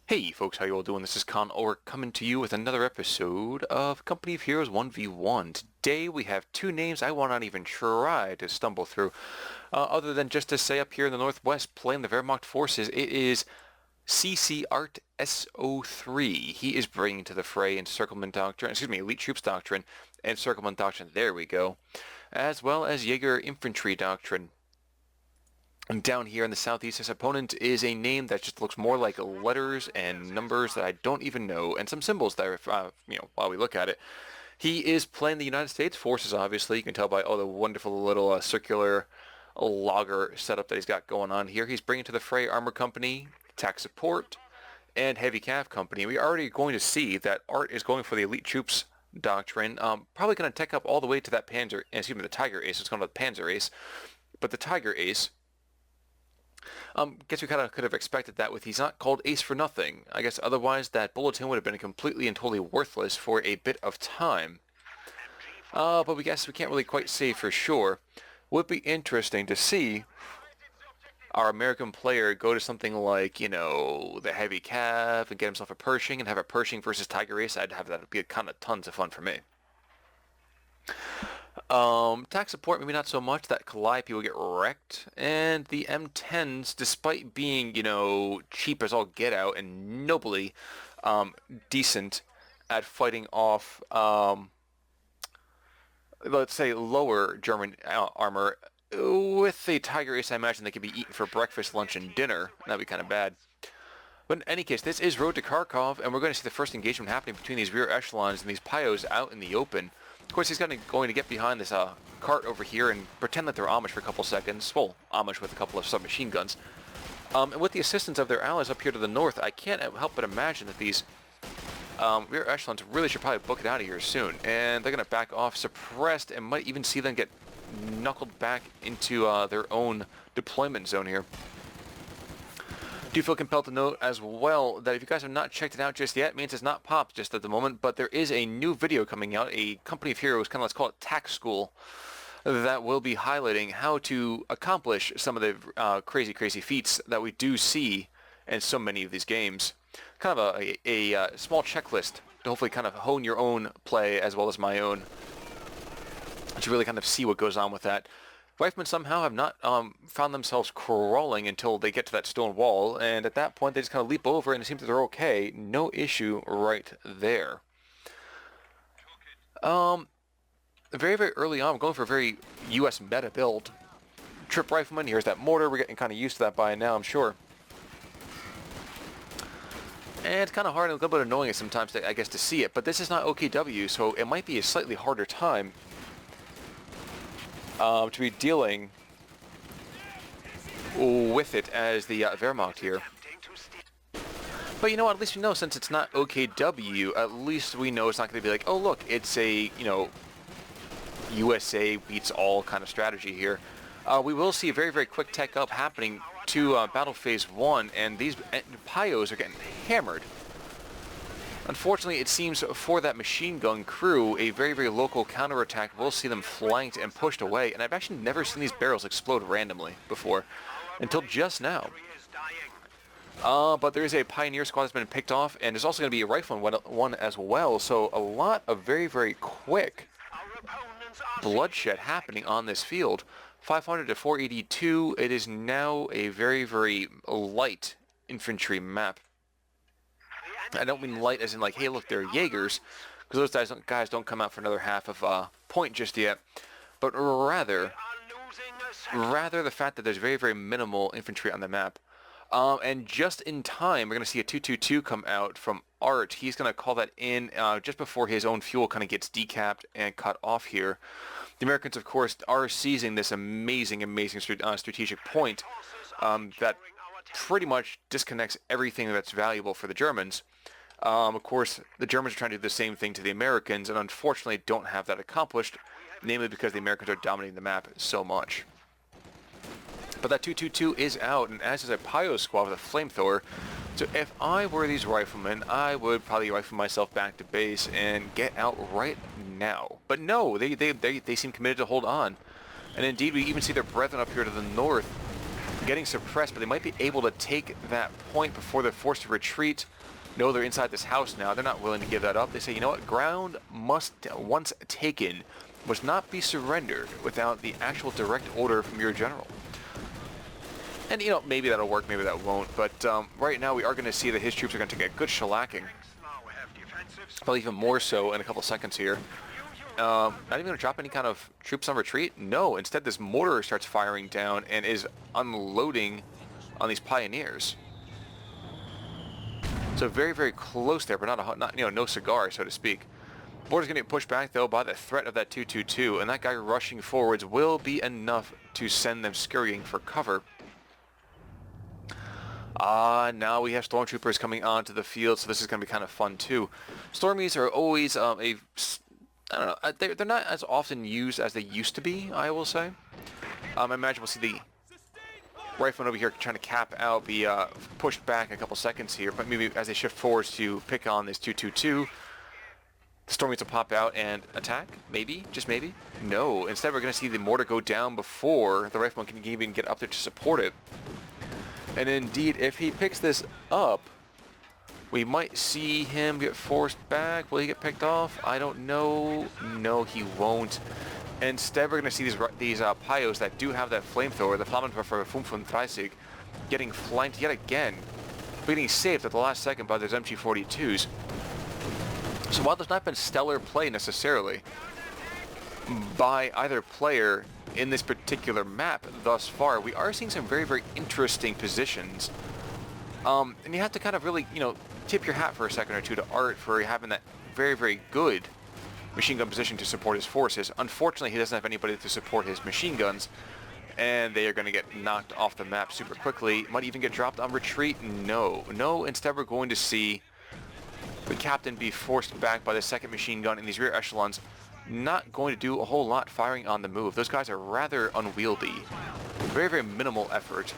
Hey folks, how you all doing? This is Khanulricgaming coming to you with another episode of Company of Heroes 1v1. Today we have two names I will not even try to stumble through, other than just to say up here in the Northwest playing the Wehrmacht forces, it is CcArtS03. He is bringing to the fray Encirclement Doctrine, Elite Troops Doctrine, Encirclement Doctrine, there we go, as well as Jaeger Infantry Doctrine. And down here in the southeast, his opponent is a name that just looks more like letters and numbers that I don't even know, and some symbols there, while we look at it. He is playing the United States forces, obviously. You can tell by all the wonderful little circular logger setup that he's got going on here. He's bringing to the fray Armor Company, Tac Support, and Heavy Cav Company. We are already going to see that Art is going for the Elite Troops Doctrine. Probably going to tech up all the way to that the Tiger Ace. It's going to the Panzer Ace. But the Tiger Ace, guess we kind of could have expected that with he's not called Ace for nothing. I guess otherwise that bulletin would have been completely and totally worthless for a bit of time. But we guess we can't really quite say for sure. Would be interesting to see our American player go to something like, the Heavy Cav and get himself a Pershing and have a Pershing versus Tiger Ace. I'd have that. It'd be kind of tons of fun for me. Tac Support, maybe not so much. That Calliope will get wrecked. And the M10s, despite being, cheap as all get out and nobly decent at fighting off, let's say, lower German armor, with the Tiger Ace, I imagine they could be eaten for breakfast, lunch, and dinner. That'd be kind of bad. But in any case, this is Road to Kharkov, and we're going to see the first engagement happening between these rear echelons and these Pyos out in the open. Of course, he's going to get behind this cart over here and pretend that they're Amish for a couple seconds. Well, Amish with a couple of submachine guns. And with the assistance of their allies up here to the north, I can't help but imagine that these rear echelons really should probably book it out of here soon. And they're going to back off suppressed and might even see them get knuckled back into their own deployment zone here. Do feel compelled to note as well that if you guys have not checked it out just yet, it means it's not popped just at the moment, but there is a new video coming out, a Company of Heroes, kind of let's call it Tac School, that will be highlighting how to accomplish some of the crazy feats that we do see in so many of these games. Kind of a small checklist to hopefully kind of hone your own play as well as my own, to really kind of see what goes on with that. Riflemen somehow have not found themselves crawling until they get to that stone wall, and at that point they just kind of leap over and it seems that they're okay. No issue right there. Very early on, we're going for a very US meta build. Trip Rifleman, here's that mortar. We're getting kind of used to that by now, I'm sure. And it's kind of hard and a little bit annoying sometimes, I guess, to see it, but this is not OKW, so it might be a slightly harder time to be dealing with it as the Wehrmacht here. But you know what, at least we know, since it's not OKW, at least we know it's not going to be like, oh look, it's a, USA beats all kind of strategy here. We will see a very quick tech up happening to Battle Phase 1, and these Pyos are getting hammered. Unfortunately, it seems for that machine gun crew, a very local counterattack will see them flanked and pushed away, and I've actually never seen these barrels explode randomly before, until just now. But there is a Pioneer squad that's been picked off, and there's also going to be a Rifleman one as well, so a lot of very quick bloodshed happening on this field. 500 to 482, it is now a very light infantry map. I don't mean light as in like, hey look, they're Jaegers, because those guys don't come out for another half of point just yet, but rather the fact that there's very minimal infantry on the map. And just in time, we're going to see a 222 come out from Art. He's going to call that in just before his own fuel kind of gets decapped and cut off here. The Americans, of course, are seizing this amazing strategic point that pretty much disconnects everything that's valuable for the Germans. Of course, the Germans are trying to do the same thing to the Americans, and unfortunately don't have that accomplished, namely because the Americans are dominating the map so much. But that 222 is out, and as is a Pyo squad with a flamethrower. So if I were these riflemen, I would probably rifle myself back to base and get out right now. But no, they seem committed to hold on. And indeed, we even see their brethren up here to the north getting suppressed, but they might be able to take that point before they're forced to retreat. No, they're inside this house now. They're not willing to give that up. They say, you know what, ground must, once taken, must not be surrendered without the actual direct order from your general. And, you know, maybe that'll work, maybe that won't. But right now we are going to see that his troops are going to take a good shellacking. Probably even more so in a couple seconds here. Not even going to drop any kind of troops on retreat? No, instead this mortar starts firing down and is unloading on these pioneers. So very, very close there, but not you know, no cigar, so to speak. Mortar's going to get pushed back, though, by the threat of that 222, and that guy rushing forwards will be enough to send them scurrying for cover. Now we have stormtroopers coming onto the field, so this is going to be kind of fun, too. Stormies are always I don't know, they're not as often used as they used to be, I will say. I imagine we'll see the rifleman over here trying to cap out, be pushed back a couple seconds here, but maybe as they shift forwards to pick on this 222, the Stormies will pop out and attack? Maybe? Just maybe? No. Instead, we're going to see the mortar go down before the rifleman can even get up there to support it. And indeed, if he picks this up, we might see him get forced back. Will he get picked off? I don't know. No, he won't. Instead, we're going to see these Pios that do have that flamethrower, the Flammenwerfer 35, getting flanked yet again, but getting saved at the last second by those MG42s. So while there's not been stellar play necessarily by either player in this particular map thus far, we are seeing some very, very interesting positions. And you have to kind of really, you know, tip your hat for a second or two to Art for having that very, very good machine gun position to support his forces. Unfortunately, he doesn't have anybody to support his machine guns, and they are going to get knocked off the map super quickly. Might even get dropped on retreat. No. Instead, we're going to see the captain be forced back by the second machine gun in these rear echelons. Not going to do a whole lot firing on the move. Those guys are rather unwieldy. Very, very minimal effort.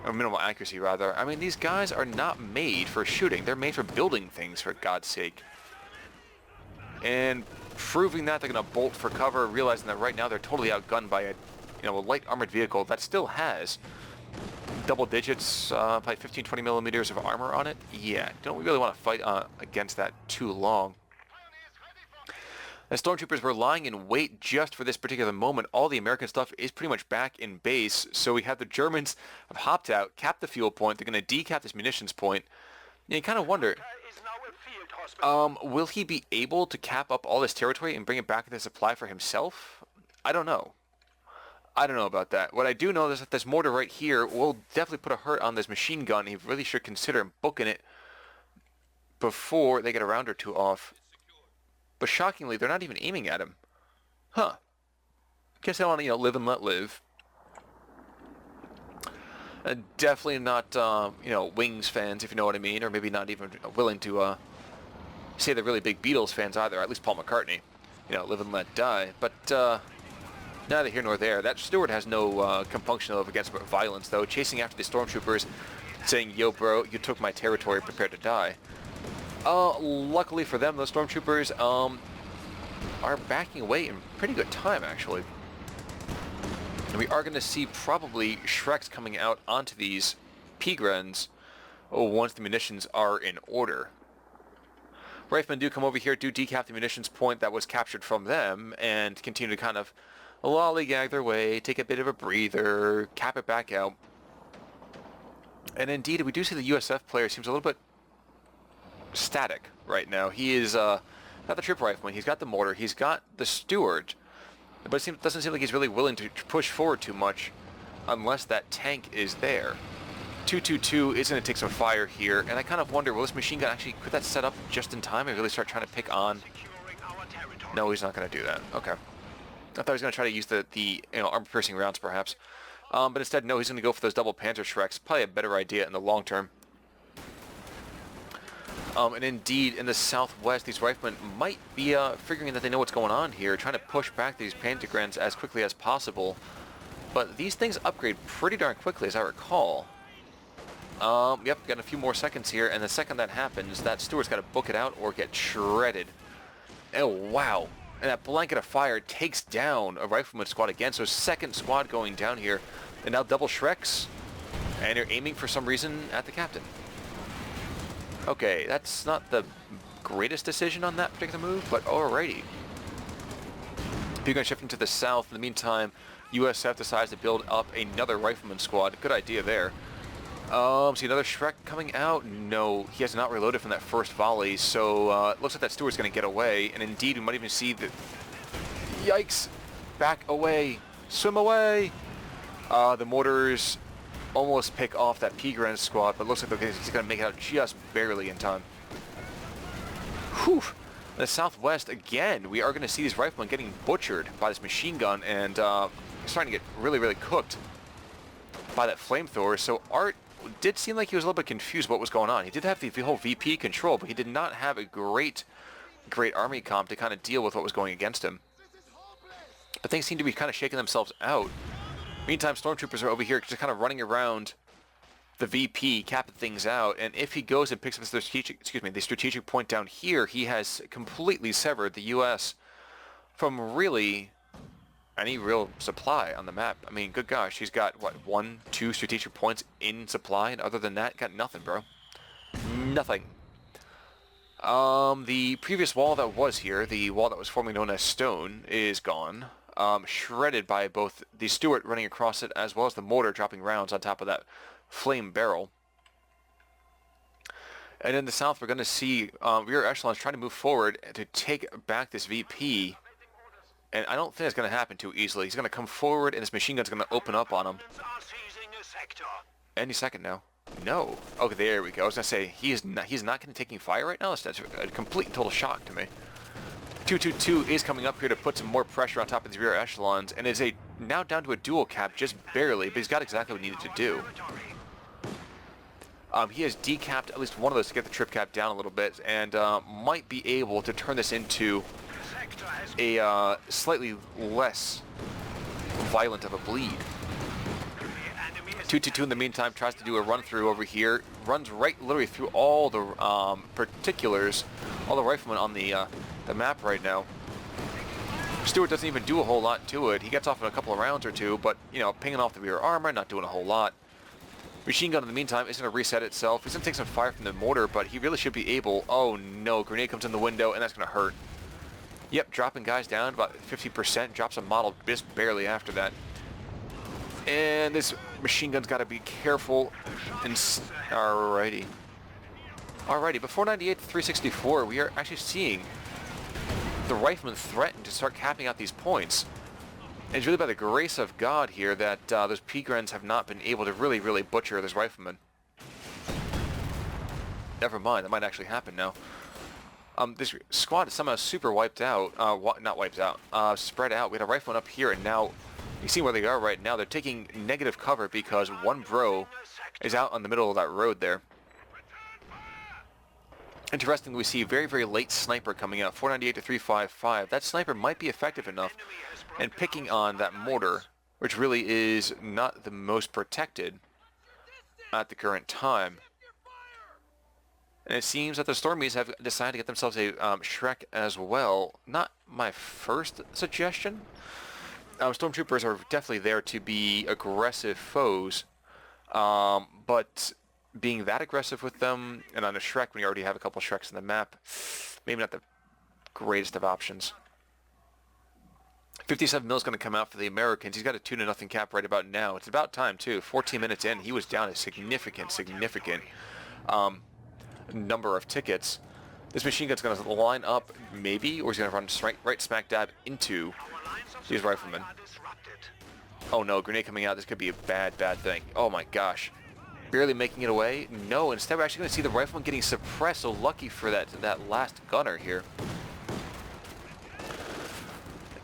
Or minimal accuracy, rather. I mean, these guys are not made for shooting. They're made for building things, for God's sake. And proving that, they're going to bolt for cover, realizing that right now they're totally outgunned by a, you know, a light armored vehicle that still has double digits, probably 15, 20 millimeters of armor on it. Yeah, don't we really want to fight against that too long. The stormtroopers were lying in wait just for this particular moment. All the American stuff is pretty much back in base, so we have the Germans have hopped out, capped the fuel point. They're going to decap this munitions point. And you kind of wonder, will he be able to cap up all this territory and bring it back into supply for himself? I don't know. I don't know about that. What I do know is that this mortar right here will definitely put a hurt on this machine gun. He really should consider booking it before they get a round or two off. But shockingly, they're not even aiming at him. Huh. Guess they want to, you know, live and let live. Definitely not, you know, Wings fans, if you know what I mean, or maybe not even willing to say they're really big Beatles fans either, or at least Paul McCartney. You know, live and let die. But neither here nor there. That Stewart has no compunction of against violence, though, chasing after the stormtroopers, saying, yo, bro, you took my territory, prepare to die. Luckily for them, those stormtroopers are backing away in pretty good time, actually. And we are going to see probably Shreks coming out onto these Pigrens once the munitions are in order. Riflemen do come over here, do decap the munitions point that was captured from them, and continue to kind of lollygag their way, take a bit of a breather, cap it back out. And indeed, we do see the USF player seems a little bit static right now. He is got the trip rifleman, he's got the mortar, he's got the Stewart, but it doesn't seem like he's really willing to push forward too much unless that tank is there. 222 is going to take some fire here, and I kind of wonder, will this machine gun actually, could that set up just in time and really start trying to pick on? No, he's not going to do that. Okay. I thought he was going to try to use the you know, armor-piercing rounds, perhaps. But instead, no, he's going to go for those double Panzer Shreks. Probably a better idea in the long term. And indeed, in the southwest, these riflemen might be figuring that they know what's going on here, trying to push back these Panzergrens as quickly as possible. But these things upgrade pretty darn quickly, as I recall. Yep, got a few more seconds here, and the second that happens, that Stewart's got to book it out or get shredded. Oh, wow. And that blanket of fire takes down a rifleman squad again, so second squad going down here. And now double Shreks. And you're aiming for some reason at the captain. Okay, that's not the greatest decision on that particular move, but alrighty. You're going to shift into the south. In the meantime, USF decides to build up another rifleman squad. Good idea there. See another Shrek coming out? No, he has not reloaded from that first volley, so it looks like that Stewart's going to get away, and indeed we might even see the... Yikes! Back away! Swim away! The mortars almost pick off that P-Grand squad, but it looks like he's going to make it out just barely in time. Whew! In the southwest, again, we are going to see these riflemen getting butchered by this machine gun, and starting to get really, really cooked by that flamethrower. So Art did seem like he was a little bit confused what was going on. He did have the whole VP control, but he did not have a great army comp to kind of deal with what was going against him. But things seem to be kind of shaking themselves out. Meantime, stormtroopers are over here just kind of running around the VP, capping things out, and if he goes and picks up the strategic point down here, he has completely severed the US from really any real supply on the map. I mean, good gosh, he's got, what, 1, 2 strategic points in supply, and other than that, got nothing, bro. Nothing. The previous wall that was here, the wall that was formerly known as stone, is gone. Shredded by both the Stuart running across it, as well as the mortar dropping rounds on top of that flame barrel. And in the south, we're going to see rear echelons trying to move forward to take back this VP. And I don't think it's going to happen too easily. He's going to come forward, and this machine gun's going to open up on him. Any second now. No. Okay, there we go. I was going to say, he's not going to be taking fire right now? That's a complete and total shock to me. 222 is coming up here to put some more pressure on top of these rear echelons, and is now down to a dual cap just barely, but he's got exactly what he needed to do. He has decapped at least one of those to get the trip cap down a little bit, and might be able to turn this into a slightly less violent of a bleed. 222 in the meantime tries to do a run through over here, runs right literally through all the particulars, all the riflemen on the map right now. Stewart doesn't even do a whole lot to it. He gets off in a couple of rounds or two, but, you know, pinging off the rear armor, not doing a whole lot. Machine gun in the meantime is going to reset itself. He's going to take some fire from the mortar, but he really should be able... Oh no, grenade comes in the window, and that's going to hurt. Yep, dropping guys down about 50%, drops a model just barely after that. And this machine gun's got to be careful. And alrighty. Alrighty, before 98 to 364, we are actually seeing the riflemen threaten to start capping out these points. And it's really by the grace of God here that those P-Grens have not been able to really, really butcher this rifleman. Never mind, that might actually happen now. This squad is somehow super wiped out. Not wiped out. Spread out. We had a rifleman up here, and now you see where they are right now. They're taking negative cover because one bro is out on the middle of that road there. Interestingly, we see a very, very late sniper coming out, 498 to 355. That sniper might be effective enough in picking on that mortar, which really is not the most protected at the current time. And it seems that the Stormies have decided to get themselves a Shrek as well. Not my first suggestion. Stormtroopers are definitely there to be aggressive foes, but being that aggressive with them, and on a Shrek when you already have a couple Shreks on the map, maybe not the greatest of options. 57 mil is going to come out for the Americans. He's got a 2-0 cap right about now. It's about time, too. 14 minutes in, he was down a significant number of tickets. This machine gun's going to line up, maybe, or he's going to run right smack dab into these riflemen. Oh no, grenade coming out. This could be a bad thing. Oh my gosh. Barely making it away? No, instead we're actually going to see the rifleman getting suppressed, so lucky for that last gunner here.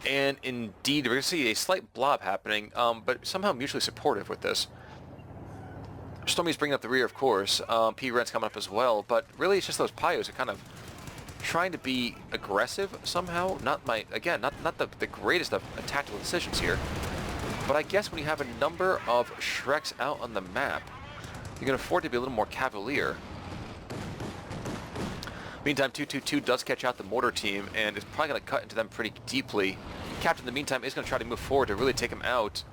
And indeed, we're going to see a slight blob happening, but somehow mutually supportive with this. Stormy's bringing up the rear, of course. P-Rent's coming up as well, but really it's just those Pyos are kind of trying to be aggressive somehow. Not the greatest of tactical decisions here. But I guess when you have a number of Shreks out on the map, you can afford to be a little more cavalier. Meantime, 222 does catch out the mortar team, and is probably going to cut into them pretty deeply. Captain, in the meantime, is going to try to move forward to really take him out.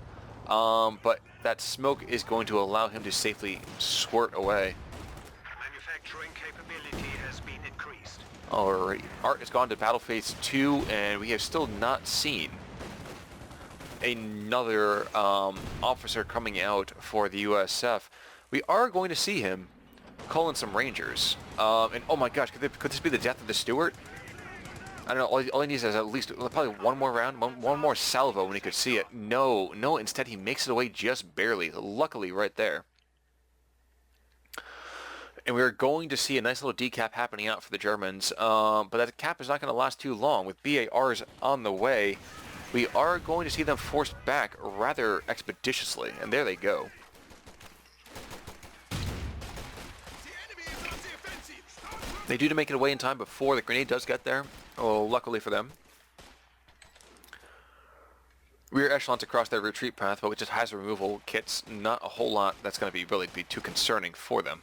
but that smoke is going to allow him to safely squirt away. Manufacturing capability has been increased. Alright, Art has gone to battle phase 2, and we have still not seen another officer coming out for the USF. We are going to see him call in some Rangers. And oh my gosh, could this be the death of the Stewart? I don't know, all he needs is at least probably one more round, one more salvo when he could see it. No, instead he makes it away just barely, luckily right there. And we're going to see a nice little decap happening out for the Germans, but that cap is not going to last too long. With BARs on the way, we are going to see them forced back rather expeditiously, and there they go. They do to make it away in time before the grenade does get there. Oh, luckily for them. Rear echelons across their retreat path, but with just hazard removal kits, not a whole lot that's going to be really too concerning for them.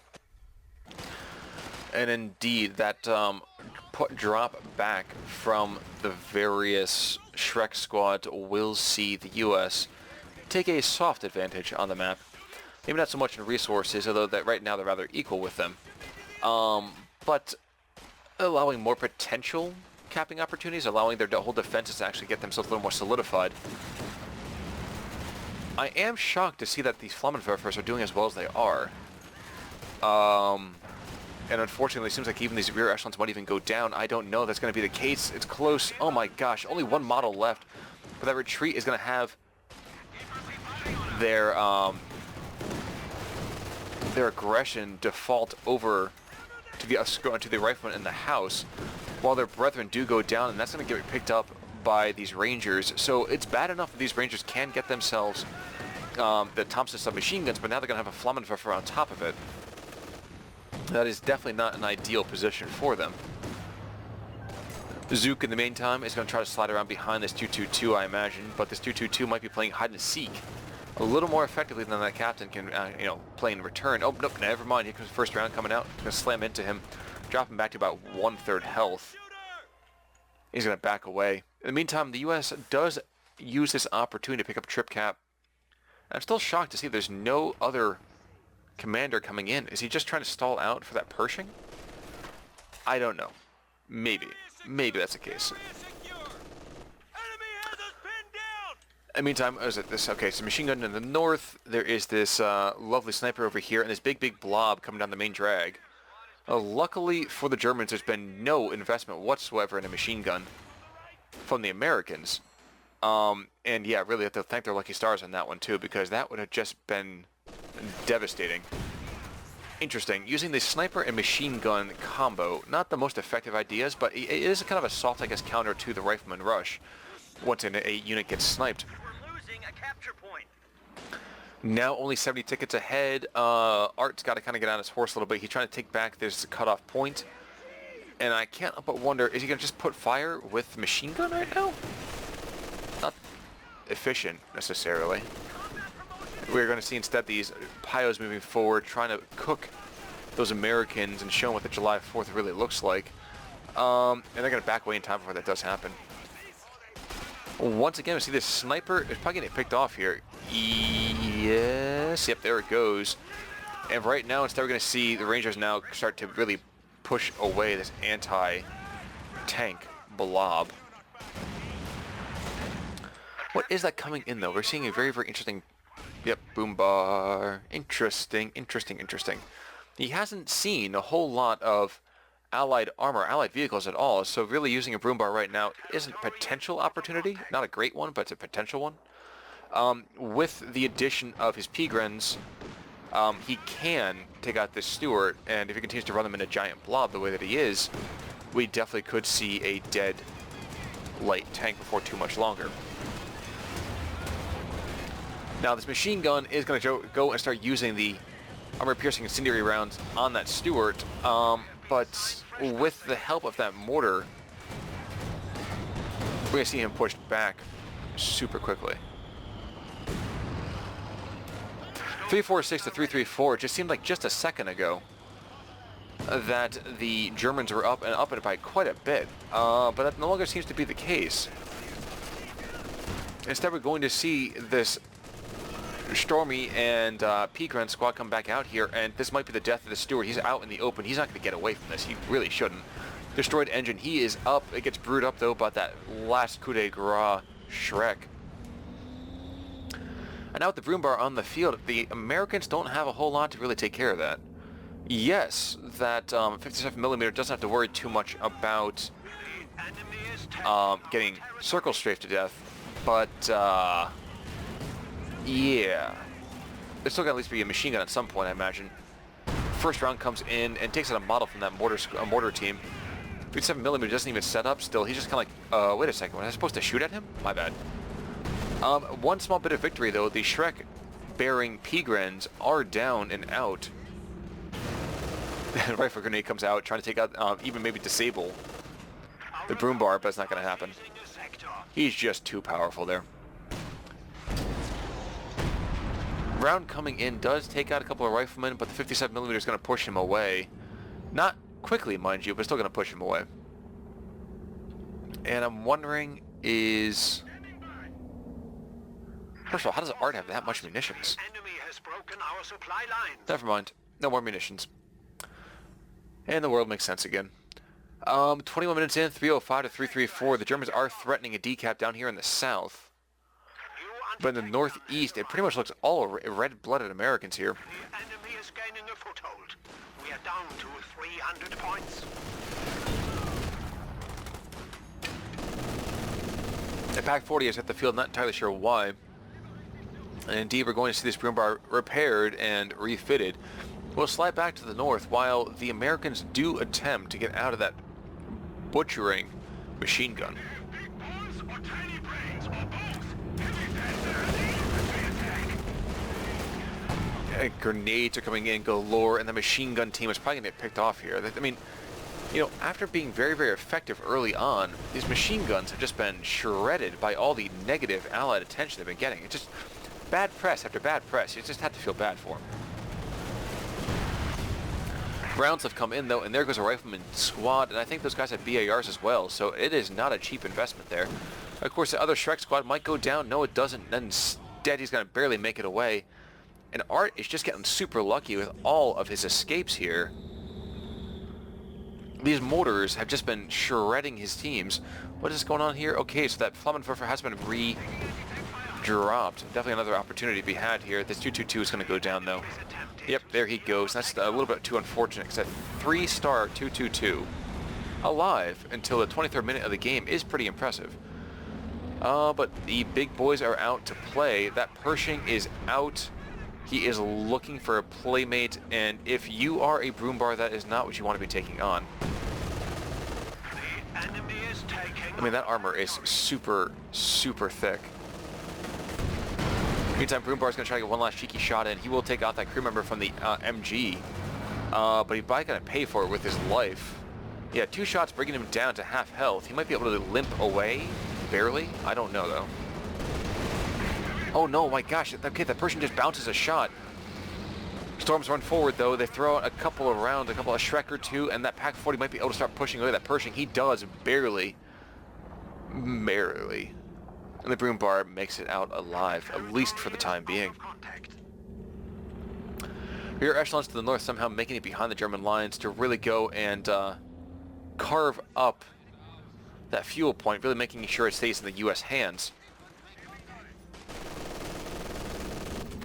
And indeed, that drop back from the various Shrek squads will see the U.S. take a soft advantage on the map. Maybe not so much in resources, although that right now they're rather equal with them. But allowing more potential capping opportunities, allowing their whole defenses to actually get themselves a little more solidified. I am shocked to see that these Flammenwerfers are doing as well as they are. And unfortunately, it seems like even these rear echelons might even go down. I don't know if that's going to be the case. It's close. Oh my gosh, only one model left. But that retreat is going to have their aggression default over to the riflemen in the house, while their brethren do go down, and that's going to get picked up by these Rangers. So it's bad enough that these Rangers can get themselves the Thompson submachine guns, but now they're going to have a Flammenwerfer on top of it. That is definitely not an ideal position for them. Zook, in the meantime, is going to try to slide around behind this 222, I imagine, but this 222 might be playing hide and seek a little more effectively than that captain can, play in return. Oh, nope, never mind. Here comes the first round coming out. Going to slam into him, drop him back to about 1/3 health. He's going to back away. In the meantime, the U.S. does use this opportunity to pick up Trip Cap. I'm still shocked to see there's no other commander coming in. Is he just trying to stall out for that Pershing? I don't know. Maybe that's the case. In the meantime, is it this? Okay, so machine gun in the north. There is this lovely sniper over here, and this big blob coming down the main drag. Luckily for the Germans, there's been no investment whatsoever in a machine gun from the Americans. And yeah, really have to thank their lucky stars on that one too, because that would have just been devastating. Interesting. Using the sniper and machine gun combo, not the most effective ideas, but it is kind of a soft, I guess, counter to the rifleman rush once a unit gets sniped. We're losing a capture point. Now only 70 tickets ahead. Art's got to kind of get on his horse a little bit. He's trying to take back this cutoff point. And I can't help but wonder, is he going to just put fire with machine gun right now? Not efficient, necessarily. We're going to see instead these Pios moving forward, trying to cook those Americans and show them what the July 4th really looks like. And they're going to back away in time before that does happen. Once again, we see this sniper is probably getting picked off here. Yes, yep, there it goes. And right now, instead, we're going to see the Rangers now start to really push away this anti-tank blob. What is that coming in, though? We're seeing a very interesting... Yep, boom bar. Interesting. He hasn't seen a whole lot of allied armor, allied vehicles at all, so really using a boom bar right now is a potential opportunity. Not a great one, but it's a potential one. With the addition of his Pigrens, he can take out this Stewart, and if he continues to run them in a giant blob the way that he is, we definitely could see a dead light tank before too much longer. Now this machine gun is going to go and start using the armor-piercing incendiary rounds on that Stewart, but with the help of that mortar, we're going to see him pushed back super quickly. 346 to 334, it just seemed like just a second ago that the Germans were up it by quite a bit, but that no longer seems to be the case. Instead, we're going to see this Stormy and Pigren squad come back out here, and this might be the death of the steward. He's out in the open. He's not going to get away from this. He really shouldn't. Destroyed engine. He is up. It gets brewed up, though, by that last coup de grace Shrek. And now with the broom bar on the field, the Americans don't have a whole lot to really take care of that. Yes, that 57mm doesn't have to worry too much about getting circle strafed to death, but yeah, there's still got to at least be a machine gun at some point, I imagine. First round comes in and takes out a model from that mortar team. 57mm doesn't even set up still. He's just kind of like, wait a second, was I supposed to shoot at him? My bad. One small bit of victory, though. The Shrek-bearing Pigrens are down and out. Rifle grenade comes out, trying to take out, even maybe disable the broom bar, but it's not going to happen. He's just too powerful there. Round coming in does take out a couple of riflemen, but the 57mm is going to push him away. Not quickly, mind you, but still going to push him away. And I'm wondering is... First of all, how does Art have that much munitions? Enemy has broken our supply lines. Never mind. No more munitions. And the world makes sense again. 21 minutes in, 305 to 334. The Germans are threatening a decap down here in the south. But in the northeast, it pretty much looks all red-blooded Americans here. The enemy is gaining a foothold. We are down to 300 points. The Pac-40 has hit the field, not entirely sure why. And indeed, we're going to see this broom bar repaired and refitted. We'll slide back to the north while the Americans do attempt to get out of that butchering machine gun. Grenades are coming in galore, and the machine gun team is probably going to get picked off here. I mean, you know, after being very, very effective early on, these machine guns have just been shredded by all the negative Allied attention they've been getting. It's just bad press after bad press. You just have to feel bad for them. Rounds have come in, though, and there goes a rifleman squad, and I think those guys have BARs as well, so it is not a cheap investment there. Of course, the other Shrek squad might go down. No, it doesn't. Then instead, he's going to barely make it away. And Art is just getting super lucky with all of his escapes here. These mortars have just been shredding his teams. What is going on here? Okay, so that Flammenwerfer has been re-dropped. Definitely another opportunity to be had here. This 222 is going to go down, though. Yep, there he goes. That's a little bit too unfortunate, because that 3-star 222 alive until the 23rd minute of the game is pretty impressive. But the big boys are out to play. That Pershing is out. He is looking for a playmate, and if you are a broom bar, that is not what you want to be taking on. The enemy is taking. I mean, that armor is super, super thick. Meantime, broom bar is going to try to get one last cheeky shot in. He will take out that crew member from the MG, but he's probably going to pay for it with his life. Yeah, 2 shots bringing him down to half health. He might be able to limp away, barely. I don't know, though. Oh no, my gosh, okay, that Pershing just bounces a shot. Storms run forward, though. They throw out a couple of rounds, a couple of Shrek or two, and that Pac-40 might be able to start pushing away that Pershing. He does, barely. Barely. And the broom bar makes it out alive, at least for the time being. Rear echelons to the north somehow making it behind the German lines to really go and carve up that fuel point, really making sure it stays in the U.S. hands.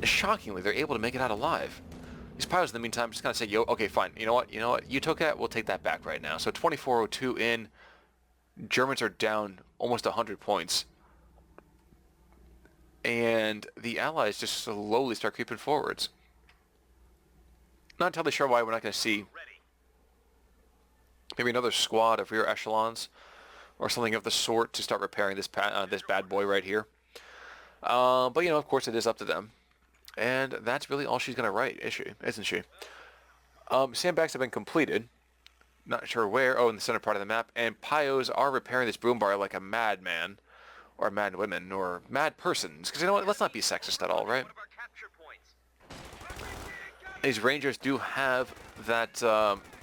Shockingly, they're able to make it out alive. These pilots, in the meantime, just kind of say, yo, okay, fine. You know what? You took that. We'll take that back right now. So 24:02 in. Germans are down almost 100 points. And the Allies just slowly start creeping forwards. Not entirely sure why we're not going to see maybe another squad of rear echelons or something of the sort to start repairing this bad boy right here. But, you know, of course, it is up to them. And that's really all she's going to write, isn't she? Sandbags have been completed. Not sure where. Oh, in the center part of the map. And Pios are repairing this broom bar like a madman. Or mad women. Or mad persons. Because, you know what? Let's not be sexist at all, right? These Rangers do have that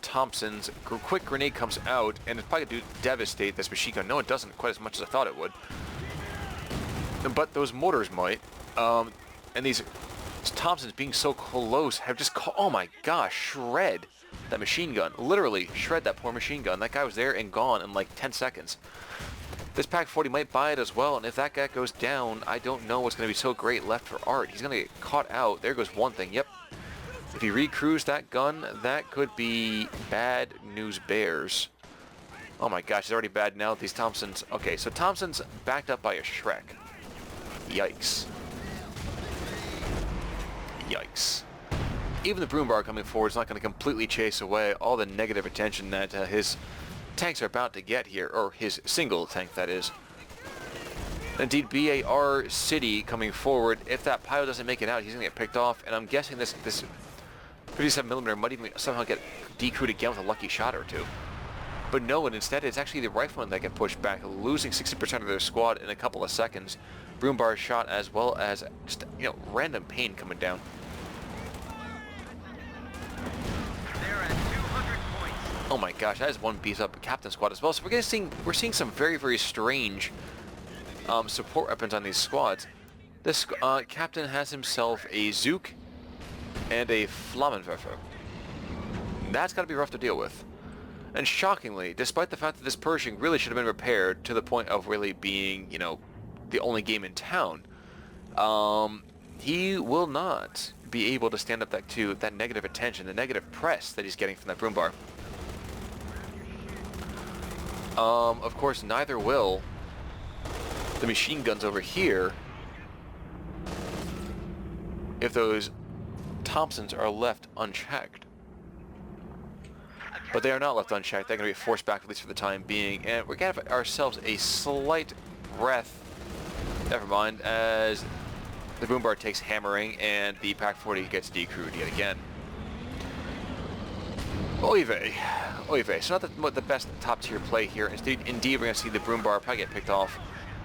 Thompson's quick grenade comes out. And it's probably going to devastate this machine gun. No, it doesn't quite as much as I thought it would. But those mortars might. And these Thompsons being so close have just, oh my gosh, shred that machine gun. Literally shred that poor machine gun. That guy was there and gone in like 10 seconds. This Pack 40 might buy it as well, and if that guy goes down, I don't know what's going to be so great left for Art. He's going to get caught out. There goes one thing. Yep. If he recruits that gun, that could be bad news bears. Oh my gosh, it's already bad now. These Thompsons. Okay, so Thompson's backed up by a Shrek. Yikes. Yikes. Even the Broom Bar coming forward is not going to completely chase away all the negative attention that his tanks are about to get here, or his single tank, that is. Indeed, BAR City coming forward. If that pilot doesn't make it out, he's going to get picked off, and I'm guessing this 57mm might even somehow get decrewed again with a lucky shot or two. But no, and instead it's actually the riflemen that get pushed back, losing 60% of their squad in a couple of seconds. Broom Bar shot, as well as just, you know, random pain coming down. Oh my gosh, that is one beat up captain squad as well. So we're seeing some very, very strange support weapons on these squads. This captain has himself a Zook and a Flammenwerfer. That's got to be rough to deal with. And shockingly, despite the fact that this Pershing really should have been repaired to the point of really being, you know, the only game in town, he will not be able to stand up to that negative attention, the negative press that he's getting from that Broom Bar. Of course, neither will the machine guns over here if those Thompsons are left unchecked. But they are not left unchecked. They're going to be forced back, at least for the time being. And we're going to have ourselves a slight breath. Never mind, as the Broom Bar takes hammering and the Pack 40 gets decrewed yet again. Oy vey. Oy vey. So not the best top-tier play here. Indeed, we're going to see the Broom Bar probably get picked off.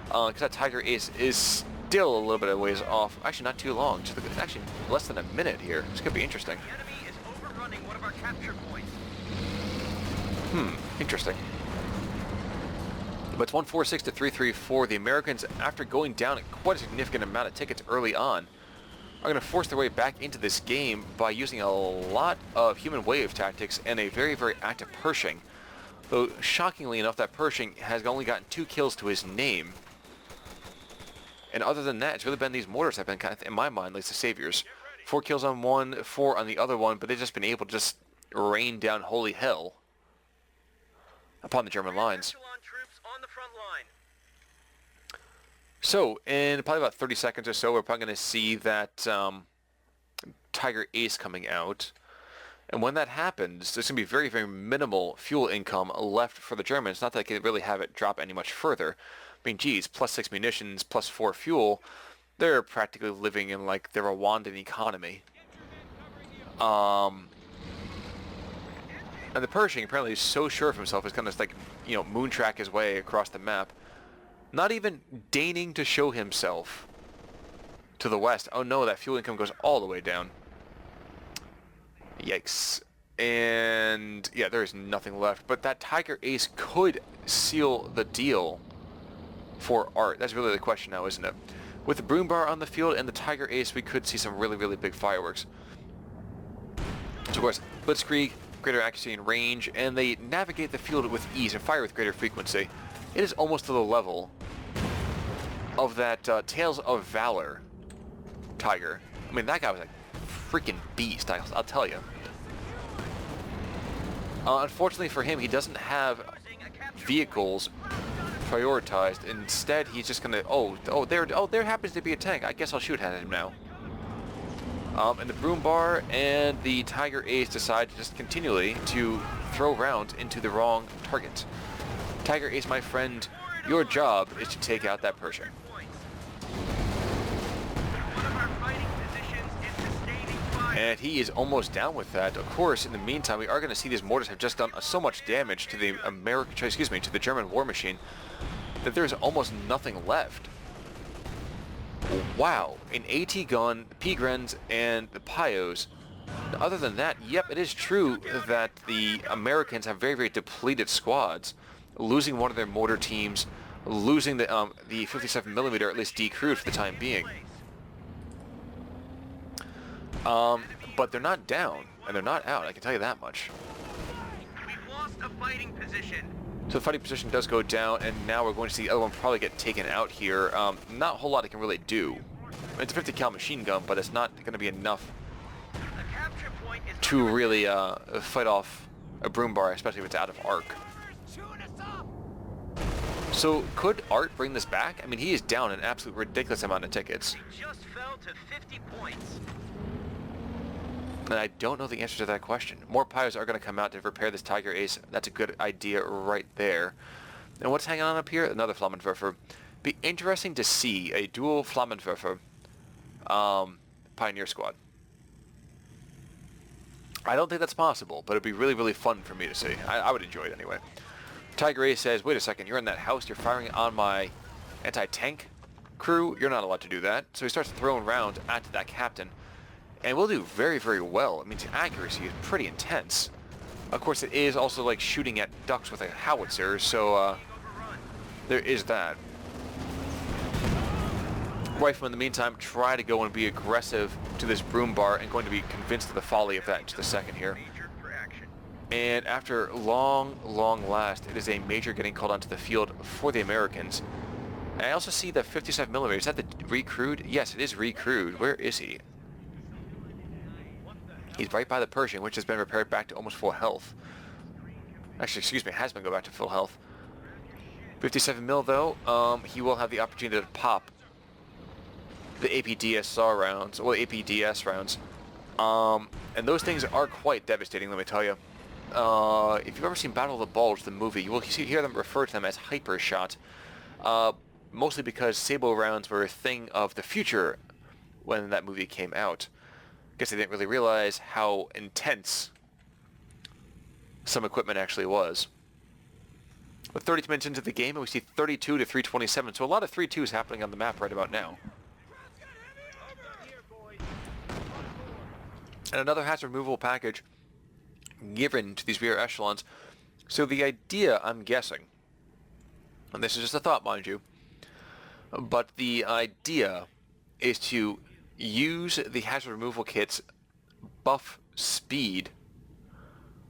Because that Tiger Ace is still a little bit of ways off. Actually, not too long. Just actually less than a minute here. This could be interesting. The enemy is overrunning one of our capture points. Interesting. But it's 146 to 334. The Americans, after going down quite a significant amount of tickets early on, are going to force their way back into this game by using a lot of human wave tactics and a very, very active Pershing. Though, shockingly enough, that Pershing has only gotten 2 kills to his name. And other than that, it's really been these mortars that have been, kind of, in my mind, at least the saviors. 4 kills on one, 4 on the other one, but they've just been able to just rain down holy hell upon the German lines. Troops on the front line. So, in probably about 30 seconds or so, we're probably going to see that Tiger Ace coming out. And when that happens, there's going to be very, very minimal fuel income left for the Germans. Not that they can really have it drop any much further. I mean, geez, plus 6 munitions, plus 4 fuel. They're practically living in, like, the Rwandan economy. And the Pershing apparently is so sure of himself, he's going to, like, you know, moontrack his way across the map. Not even deigning to show himself to the west. Oh no, that fuel income goes all the way down. Yikes. And yeah, there is nothing left. But that Tiger Ace could seal the deal for Art. That's really the question now, isn't it? With the Broom Bar on the field and the Tiger Ace, we could see some really, really big fireworks. So of course, Blitzkrieg, greater accuracy and range, and they navigate the field with ease and fire with greater frequency. It is almost to the level of that Tales of Valor Tiger. I mean, that guy was a freaking beast, I'll tell you. Unfortunately for him, he doesn't have vehicles prioritized. Instead, he's just gonna, there happens to be a tank. I guess I'll shoot at him now. And the Broom Bar and the Tiger Ace decide to just continually to throw rounds into the wrong target. Tiger Ace, my friend, your job is to take out that Pershing. And he is almost down with that. Of course, in the meantime, we are going to see these mortars have just done so much damage to the to the German war machine that there is almost nothing left. Wow, an AT gun, P-Grens, and the Pios. Other than that, yep, it is true that the Americans have very, very depleted squads, losing one of their mortar teams, losing the 57mm at least decrewed for the time being. But they're not down, and they're not out, I can tell you that much. We've lost a fighting position. So the fighting position does go down, and now we're going to see the other one probably get taken out here. Not a whole lot it can really do. It's a 50 cal machine gun, but it's not going to be enough The capture point is to really fight off a broom bar, especially if it's out of arc. So could Art bring this back? I mean, he is down an absolute ridiculous amount of tickets. We just fell to 50 points. And I don't know the answer to that question. More pilots are going to come out to repair this Tiger Ace. That's a good idea right there. And what's hanging on up here? Another Flammenwerfer. Be interesting to see a dual Flammenwerfer Pioneer Squad. I don't think that's possible, but it'd be really, really fun for me to see. I would enjoy it anyway. Tiger Ace says, wait a second, you're in that house, you're firing on my anti-tank crew, you're not allowed to do that. So he starts throwing rounds at that captain. And we'll do very, very well. I mean, his accuracy is pretty intense. Of course, it is also like shooting at ducks with a howitzer, so there is that. Rifleman, in the meantime, try to go and be aggressive to this broom bar and going to be convinced of the folly of that in just a second here. And after long, long last, it is a major getting called onto the field for the Americans. And I also see the 57mm. Is that the recrewed? Yes, it is recrewed. Where is he? He's right by the Pershing, which has been repaired back to almost full health. Actually, excuse me, has been go back to full health. 57mm though, he will have the opportunity to pop the APDSR rounds, well, APDS rounds. And those things are quite devastating, let me tell you. If you've ever seen Battle of the Bulge, the movie, you will hear them refer to them as hyper shot. Mostly because Sable rounds were a thing of the future when that movie came out. Guess they didn't really realize how intense some equipment actually was. But 32 minutes into the game, and we see 32 to 327, so a lot of 3-2s happening on the map right about now. And another hazard removal package given to these rear echelons. So the idea, I'm guessing, and this is just a thought, mind you, but the idea is to use the hazard removal kit's buff speed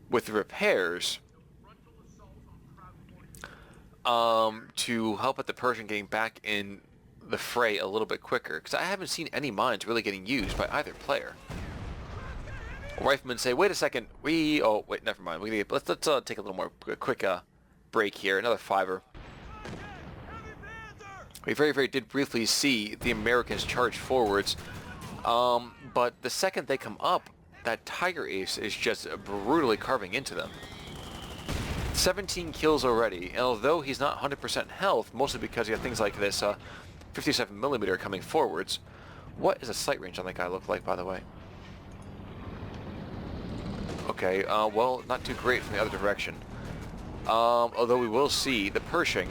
with the repairs to help with the Persian getting back in the fray a little bit quicker, because I haven't seen any mines really getting used by either player. Riflemen say, wait a second, oh wait, never mind, let's take a little more quick break here, another fiver. We very did briefly see the Americans charge forwards, but the second they come up, that Tiger Ace is just brutally carving into them. 17 kills already, and although he's not 100% health, mostly because you have things like this 57mm coming forwards. What does a sight range on that guy look like, by the way? Okay, well, not too great from the other direction. Although we will see the Pershing.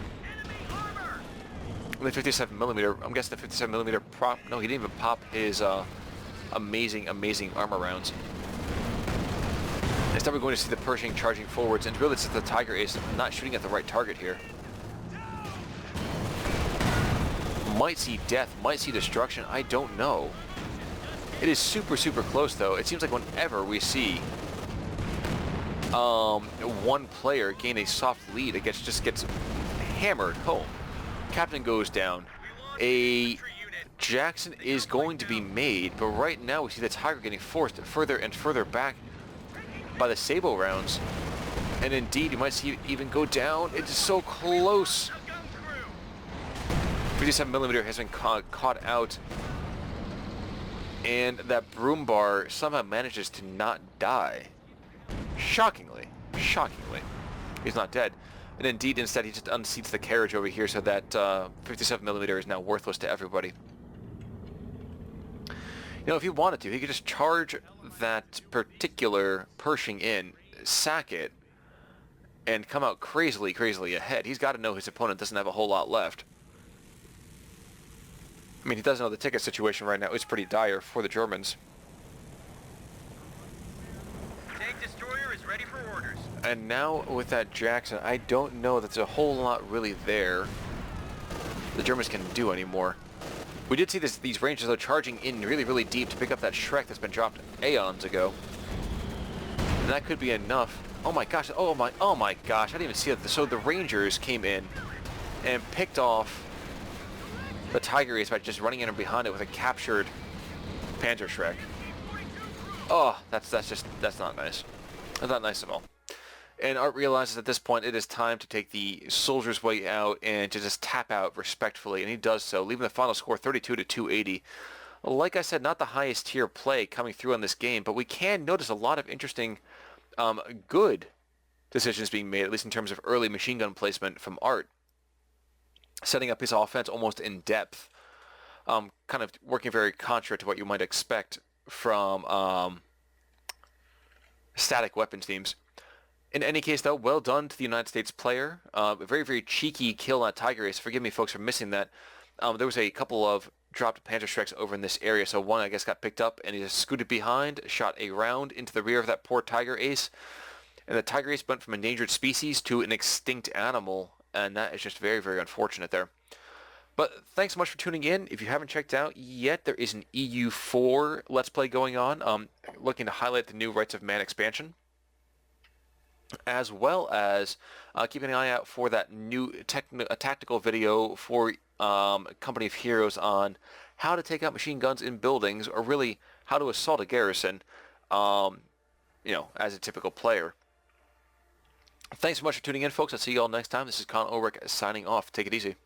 The 57mm, I'm guessing the 57mm prop, no, he didn't even pop his amazing armor rounds. Instead we're going to see the Pershing charging forwards, and really it's the Tiger Ace not shooting at the right target here. Might see death, might see destruction, I don't know. It is super close though. It seems like whenever we see one player gain a soft lead, it just gets hammered home. Captain goes down. A Jackson is going to be made, but right now we see the Tiger getting forced further and further back by the Sable rounds. And indeed, you might see it even go down. It is so close. 57mm has been caught out. And that broom bar somehow manages to not die. Shockingly. He's not dead. And indeed, instead, he just unseats the carriage over here so that 57mm is now worthless to everybody. You know, if he wanted to, he could just charge that particular Pershing in, sack it, and come out crazily ahead. He's got to know his opponent doesn't have a whole lot left. I mean, he doesn't know the ticket situation right now is pretty dire for the Germans. Tank destroyer is ready for orders. And now with that Jackson, I don't know that there's a whole lot really there the Germans can do anymore. We did see these Rangers, though, charging in really, really deep to pick up that Shrek that's been dropped aeons ago. And that could be enough. Oh my gosh, oh my gosh, I didn't even see that. So the Rangers came in and picked off the Tiger Ace by just running in and behind it with a captured Panzer Shrek. Oh, that's not nice. That's not nice at all. And Art realizes at this point it is time to take the soldier's way out and to just tap out respectfully, and he does so, leaving the final score 32 to 280. Like I said, not the highest tier play coming through on this game, but we can notice a lot of interesting, good decisions being made, at least in terms of early machine gun placement from Art. Setting up his offense almost in depth, kind of working very contrary to what you might expect from static weapons teams. In any case, though, well done to the United States player. A very, very cheeky kill on Tiger Ace. Forgive me, folks, for missing that. There was a couple of dropped Panzer Shreks over in this area, so one, I guess, got picked up, and he just scooted behind, shot a round into the rear of that poor Tiger Ace. And the Tiger Ace went from endangered species to an extinct animal, and that is just very, very unfortunate there. But thanks so much for tuning in. If you haven't checked out yet, there is an EU4 Let's Play going on, looking to highlight the new Rights of Man expansion, as well as keeping an eye out for that new tactical video for Company of Heroes on how to take out machine guns in buildings, or really how to assault a garrison, you know, as a typical player. Thanks so much for tuning in, folks. I'll see you all next time. This is Khanulric signing off. Take it easy.